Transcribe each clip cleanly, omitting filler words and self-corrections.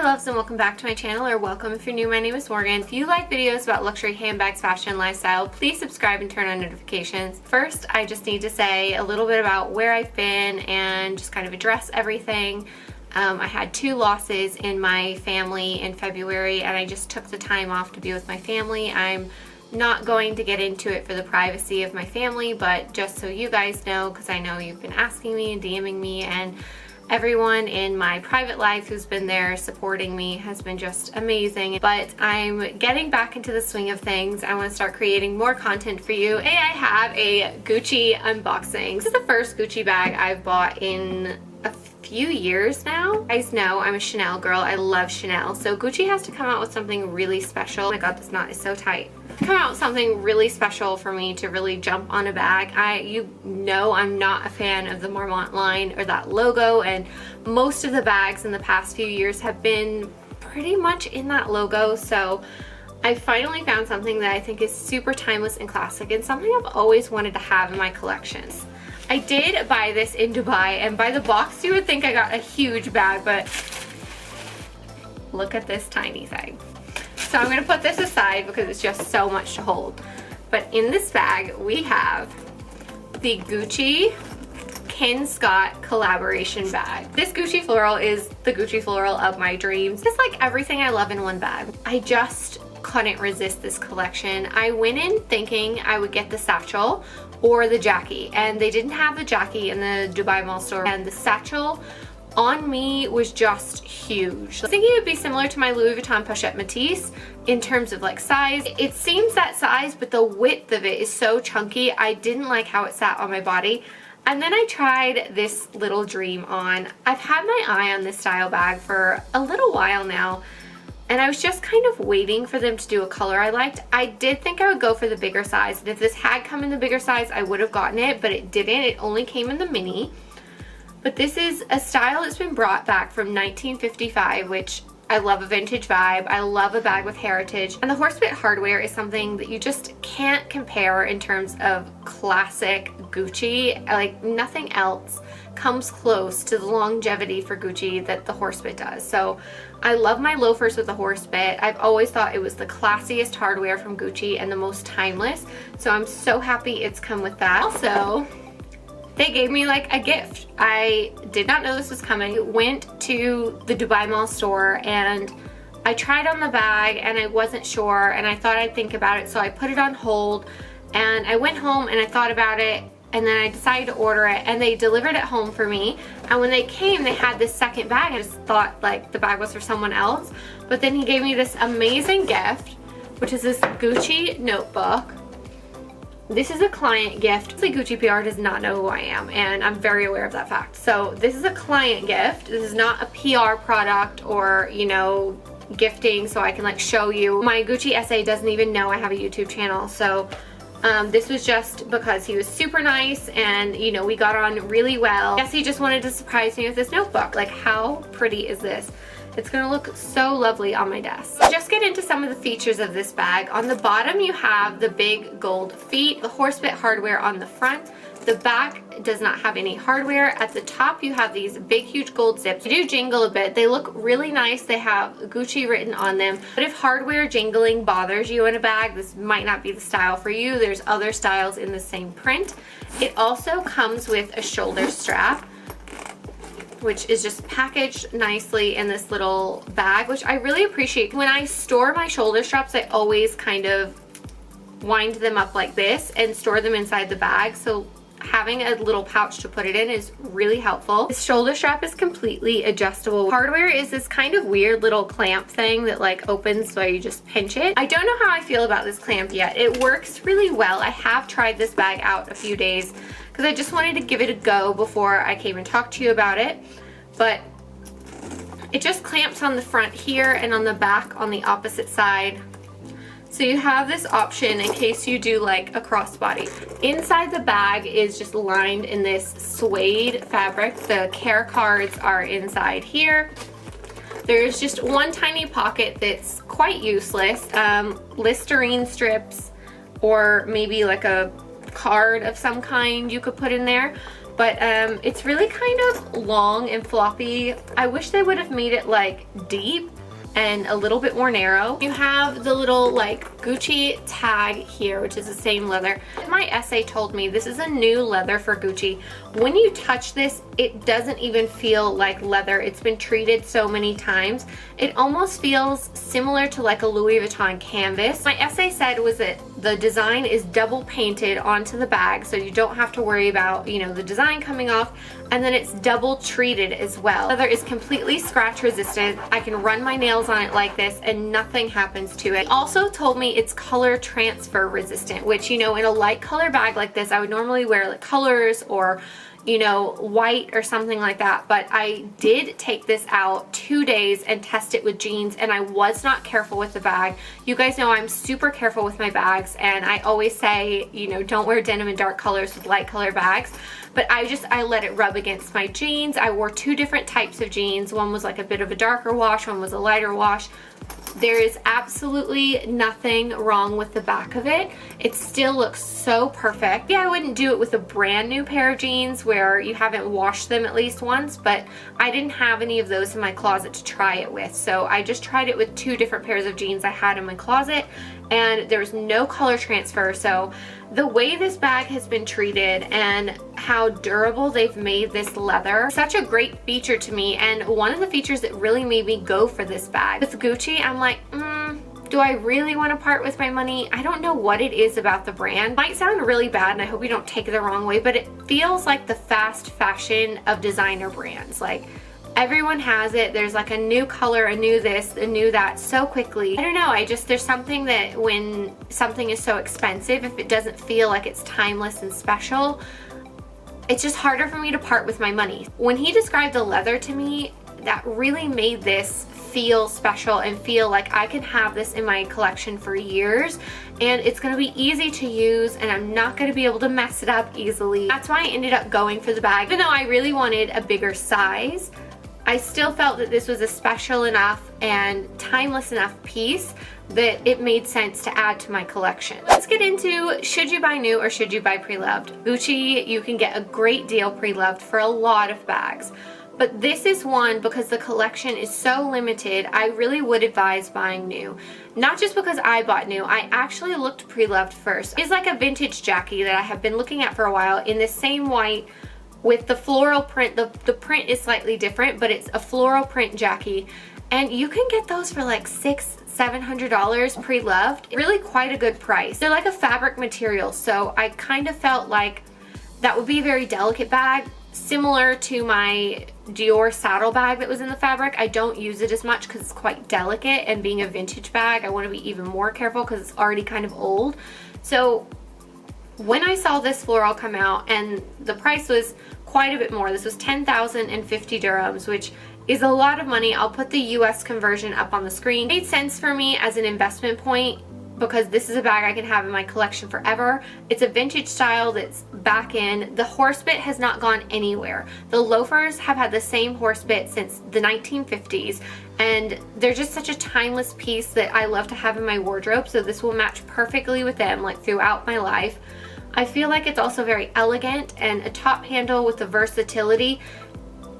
loves, and welcome back to my channel, or welcome if you're new. My name is Morgan. If you like videos about luxury handbags, fashion, and lifestyle, please subscribe and turn on notifications. First, I just need to say a little bit about where I've been and just kind of address everything. I had 2 losses in my family in February, and I just took the time off to be with my family. I'm not going to get into it for the privacy of my family, but just so you guys know, because I know you've been asking me and DMing me, and everyone in my private life who's been there supporting me has been just amazing. But I'm getting back into the swing of things. I want to start creating more content for you. Today I have a Gucci unboxing. This is the first Gucci bag I've bought in a few years now. You guys know I'm a Chanel girl. I love Chanel. So Gucci has to come out with something really special. Oh my god, this knot is so tight. Come out with something really special for me to really jump on a bag. You know I'm not a fan of the Marmont line or that logo, and most of the bags in the past few years have been pretty much in that logo. So I finally found something that I think is super timeless and classic, and something I've always wanted to have in my collections. I did buy this in Dubai, and by the box you would think I got a huge bag, but look at this tiny thing. So I'm going to put this aside because it's just so much to hold. But in this bag we have the Gucci Ken Scott collaboration bag. This Gucci floral is the Gucci floral of my dreams. It's like everything I love in one bag. I just couldn't resist this collection. I went in thinking I would get the satchel or the Jackie, and they didn't have the Jackie in the Dubai Mall store, and the satchel on me was just huge. I think it would be similar to my Louis Vuitton Pochette Matisse in terms of like size. It seems that size, but the width of it is so chunky. I didn't like how it sat on my body. And then I tried this little dream on. I've had my eye on this style bag for a little while now, and I was just kind of waiting for them to do a color I liked. I did think I would go for the bigger size, and if this had come in the bigger size I would have gotten it, but it didn't. It only came in the mini. But this is a style that's been brought back from 1955, which I love a vintage vibe. I love a bag with heritage. And the Horsebit hardware is something that you just can't compare in terms of classic Gucci. Like nothing else comes close to the longevity for Gucci that the Horsebit does. So I love my loafers with the Horsebit. I've always thought it was the classiest hardware from Gucci and the most timeless. So I'm so happy it's come with that. Also, they gave me like a gift. I did not know this was coming. Went to the Dubai Mall store and I tried on the bag and I wasn't sure, and I thought I'd think about it, so I put it on hold, and I went home and I thought about it, and then I decided to order it, and they delivered it home for me. And when they came, they had this second bag. I just thought like the bag was for someone else, but then he gave me this amazing gift, which is this Gucci notebook. This is a client gift. Gucci PR does not know who I am, and I'm very aware of that fact. So this is a client gift. This is not a PR product or, you know, gifting so I can like show you. My Gucci SA doesn't even know I have a YouTube channel. So this was just because he was super nice, and you know, we got on really well. I guess he just wanted to surprise me with this notebook. Like, how pretty is this? It's gonna look so lovely on my desk. So just get into some of the features of this bag. On the bottom you have the big gold feet, the Horsebit hardware on the front. The back does not have any hardware. At the top you have these big huge gold zips. They do jingle a bit. They look really nice. They have Gucci written on them. But if hardware jingling bothers you in a bag, this might not be the style for you. There's other styles in the same print. It also comes with a shoulder strap, which is just packaged nicely in this little bag, which I really appreciate. When I store my shoulder straps, I always kind of wind them up like this and store them inside the bag. So having a little pouch to put it in is really helpful. This shoulder strap is completely adjustable. Hardware is this kind of weird little clamp thing that like opens so you just pinch it. I don't know how I feel about this clamp yet. It works really well. I have tried this bag out a few days because I just wanted to give it a go before I came and talked to you about it. But it just clamps on the front here and on the back on the opposite side. So you have this option in case you do like a crossbody. Inside the bag is just lined in this suede fabric. The care cards are inside here. There's just one tiny pocket that's quite useless. Listerine strips or maybe like a card of some kind you could put in there. but it's really kind of long and floppy. I wish they would have made it like deep and a little bit more narrow. You have the little like Gucci tag here, which is the same leather. My essay told me this is a new leather for Gucci. When you touch this, it doesn't even feel like leather. It's been treated so many times. It almost feels similar to like a Louis Vuitton canvas. My essay said was that the design is double painted onto the bag, so you don't have to worry about, you know, the design coming off, and then it's double treated as well. Leather is completely scratch resistant. I can run my nails on it like this and nothing happens to it. He also told me it's color transfer resistant, which, you know, in a light color bag like this, I would normally wear like colors or, you know, white or something like that, but I did take this out 2 days and test it with jeans, and I was not careful with the bag. You guys know I'm super careful with my bags, and I always say, you know, don't wear denim in dark colors with light color bags, but I let it rub against my jeans. I wore 2 different types of jeans. One was like a bit of a darker wash, one was a lighter wash. There is absolutely nothing wrong with the back of it. It still looks so perfect. Yeah, I wouldn't do it with a brand new pair of jeans where you haven't washed them at least once, but I didn't have any of those in my closet to try it with. So I just tried it with 2 different pairs of jeans I had in my closet, and there was no color transfer. So the way this bag has been treated and how durable they've made this leather, such a great feature to me, and one of the features that really made me go for this bag. With Gucci, I'm like, do I really want to part with my money? I don't know what it is about the brand. It might sound really bad, and I hope you don't take it the wrong way, but it feels like the fast fashion of designer brands. Like, everyone has it. There's like a new color, a new this, a new that so quickly. I don't know, there's something that when something is so expensive, if it doesn't feel like it's timeless and special, it's just harder for me to part with my money. When he described the leather to me, that really made this feel special and feel like I can have this in my collection for years, and it's gonna be easy to use, and I'm not gonna be able to mess it up easily. That's why I ended up going for the bag. Even though I really wanted a bigger size, I still felt that this was a special enough and timeless enough piece that it made sense to add to my collection. Let's get into, should you buy new or should you buy pre-loved? Gucci, you can get a great deal pre-loved for a lot of bags. But this is one, because the collection is so limited, I really would advise buying new. Not just because I bought new, I actually looked pre-loved first. It's like a vintage Jackie that I have been looking at for a while in the same white with the floral print. The print is slightly different, but it's a floral print Jackie. And you can get those for like $600-700 pre-loved. Really quite a good price. They're like a fabric material, so I kind of felt like that would be a very delicate bag. Similar to my Dior saddle bag that was in the fabric. I don't use it as much because it's quite delicate, and being a vintage bag, I want to be even more careful because it's already kind of old. So when I saw this floral come out, and the price was quite a bit more, this was 10,050 dirhams, which is a lot of money. I'll put the US conversion up on the screen. It made sense for me as an investment point because this is a bag I can have in my collection forever. It's a vintage style that's back in. The Horsebit has not gone anywhere. The loafers have had the same Horsebit since the 1950s, and they're just such a timeless piece that I love to have in my wardrobe, so this will match perfectly with them like throughout my life. I feel like it's also very elegant, and a top handle with the versatility.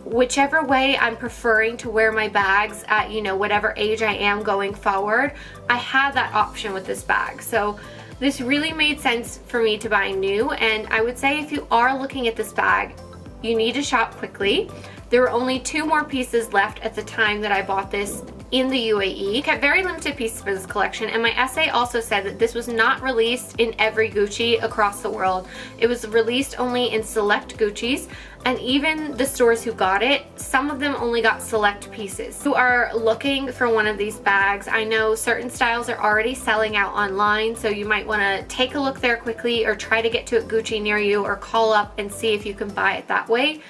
Whichever way I'm preferring to wear my bags at, you know, whatever age I am going forward, I have that option with this bag. So this really made sense for me to buy new, and I would say if you are looking at this bag, you need to shop quickly. There were only 2 more pieces left at the time that I bought this in the UAE. Kept very limited pieces for this collection, and my essay also said that this was not released in every Gucci across the world. It was released only in select Gucci's, and even the stores who got it, some of them only got select pieces. If you are looking for one of these bags, I know certain styles are already selling out online, so you might want to take a look there quickly, or try to get to a Gucci near you, or call up and see if you can buy it that way.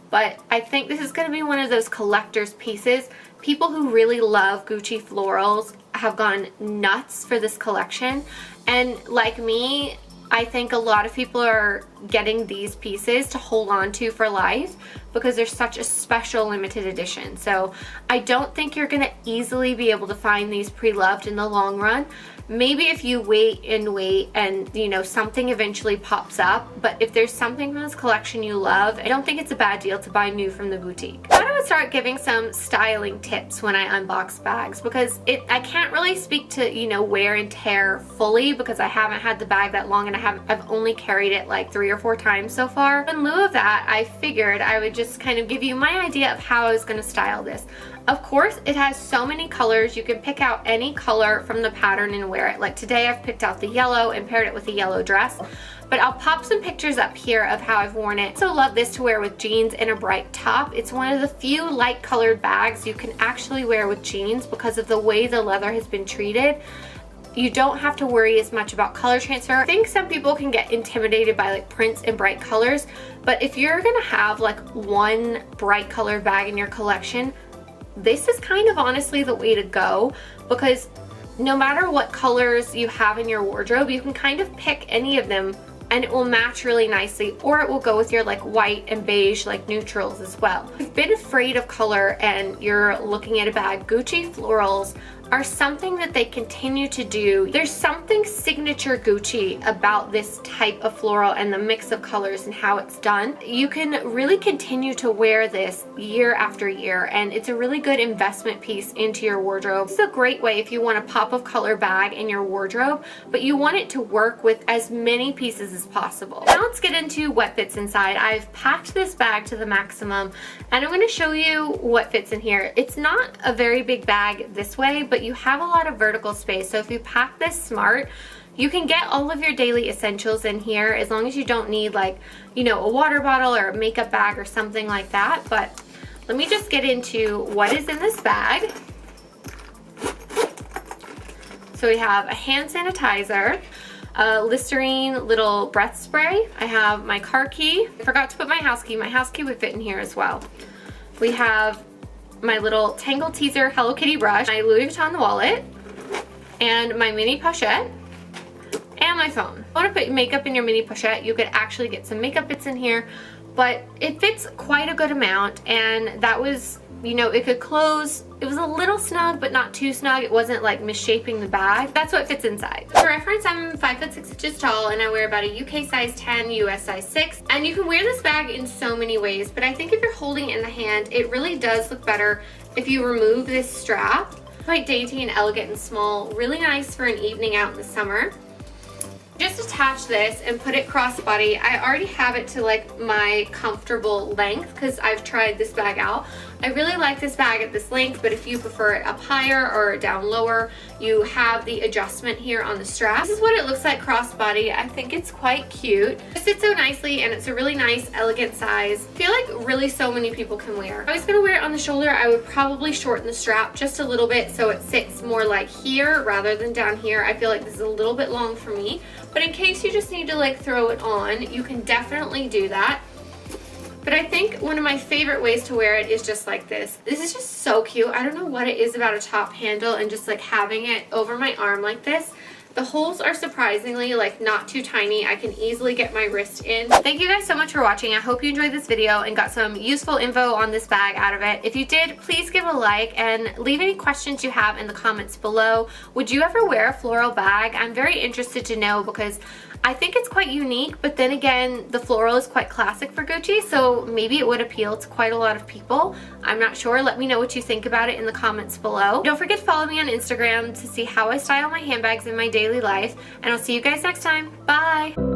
But I think this is going to be one of those collector's pieces. People who really love Gucci florals have gone nuts for this collection, and like me, I think a lot of people are getting these pieces to hold on to for life because they're such a special limited edition. So I don't think you're gonna easily be able to find these pre-loved in the long run. Maybe if you wait and you know, something eventually pops up, but if there's something from this collection you love, I don't think it's a bad deal to buy new from the boutique. I thought I would start giving some styling tips when I unbox bags because I can't really speak to, you know, wear and tear fully because I haven't had the bag that long and I've only carried it like 3 or 4 times so far. In lieu of that, I figured I would just kind of give you my idea of how I was going to style this. Of course, it has so many colors. You can pick out any color from the pattern and wear it. Like today, I've picked out the yellow and paired it with a yellow dress. But I'll pop some pictures up here of how I've worn it. I also love this to wear with jeans and a bright top. It's one of the few light colored bags you can actually wear with jeans because of the way the leather has been treated. You don't have to worry as much about color transfer. I think some people can get intimidated by like prints and bright colors, but if you're gonna have like one bright colored bag in your collection, this is kind of honestly the way to go because no matter what colors you have in your wardrobe, you can kind of pick any of them and it will match really nicely, or it will go with your like white and beige like neutrals as well. If you've been afraid of color and you're looking at a bag, Gucci florals are something that they continue to do. There's something signature Gucci about this type of floral and the mix of colors and how it's done. You can really continue to wear this year after year, and it's a really good investment piece into your wardrobe. It's a great way if you want a pop of color bag in your wardrobe, but you want it to work with as many pieces as possible. Now let's get into what fits inside. I've packed this bag to the maximum, and I'm going to show you what fits in here. It's not a very big bag this way, but you have a lot of vertical space. So if you pack this smart, you can get all of your daily essentials in here as long as you don't need like, you know, a water bottle or a makeup bag or something like that. But let me just get into what is in this bag. So we have a hand sanitizer, a Listerine little breath spray. I have my car key. I forgot to put my house key. My house key would fit in here as well. We have my little Tangle Teaser Hello Kitty brush, my Louis Vuitton wallet, and my mini pochette, and my phone. If you want to put makeup in your mini pochette, you could actually get some makeup bits in here, but it fits quite a good amount, and that was, you know, it could close. It was a little snug, but not too snug. It wasn't like misshaping the bag. That's what fits inside. For reference, I'm 5'6" tall, and I wear about a UK size 10, US size 6. And you can wear this bag in so many ways, but I think if you're holding it in the hand, it really does look better if you remove this strap. Quite dainty and elegant and small. Really nice for an evening out in the summer. Just attach this and put it crossbody. I already have it to like my comfortable length because I've tried this bag out. I really like this bag at this length, but if you prefer it up higher or down lower, you have the adjustment here on the strap. This is what it looks like crossbody. I think it's quite cute. It sits so nicely and it's a really nice, elegant size. I feel like really so many people can wear. If I was gonna wear it on the shoulder, I would probably shorten the strap just a little bit so it sits more like here rather than down here. I feel like this is a little bit long for me, but in case you just need to like throw it on, you can definitely do that. But I think one of my favorite ways to wear it is just like this. This is just so cute. I don't know what it is about a top handle and just like having it over my arm like this. The holes are surprisingly like not too tiny. I can easily get my wrist in. Thank you guys so much for watching. I hope you enjoyed this video and got some useful info on this bag out of it. If you did, please give a like and leave any questions you have in the comments below. Would you ever wear a floral bag? I'm very interested to know because I think it's quite unique, but then again, the floral is quite classic for Gucci, so maybe it would appeal to quite a lot of people. I'm not sure. Let me know what you think about it in the comments below. Don't forget to follow me on Instagram to see how I style my handbags in my daily life, and I'll see you guys next time. Bye!